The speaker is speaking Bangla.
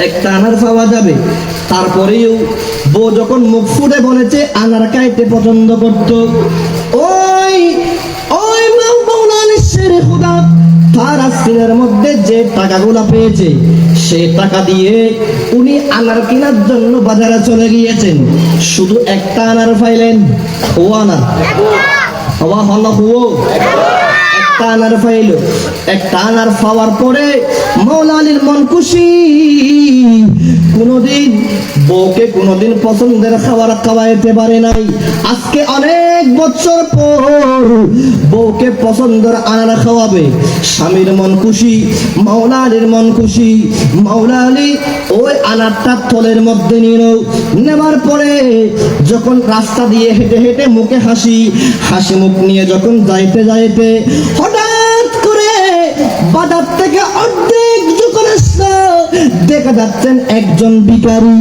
একটা আনার পাওয়া যাবে। তারপরেও বউ যখন মুখ ফুটে বলেছে আনার খাইতে পছন্দ করত, ওই ওই মৌলা নিঃশ্বের খুদা তার আজকের মধ্যে যে টাকাগুলো পেয়েছে সে টাকা দিয়ে উনি আনার কেনার জন্য বাজারে চলে গিয়েছেন। শুধু একটা আনার পাইলেন, ও আনার হওয়া হল হুও একটা আনার পাইল। একটা আনার পাওয়ার পরে মৌলা আলীর মন খুশি। কোনোদিন বউকে কোনোদিন পছন্দের খাবার খাওয়াইতে পারে নাই। আজকে অনেক বছর পর বউকে পছন্দের আনার খাওয়াবে। স্বামীর মন খুশি, মৌলা আলীর মন খুশি। মৌলা আলী ওই আনারটা থলের মধ্যে নিল। নেবার পরে যখন রাস্তা দিয়ে হেঁটে হেঁটে মুখে হাসি, হাসি মুখ নিয়ে যখন যাইতে যাইতে হঠাৎ করে বাজার থেকে অর্ধেক যখন আসলো দেখা যাচ্ছেন একজন ভিখারি।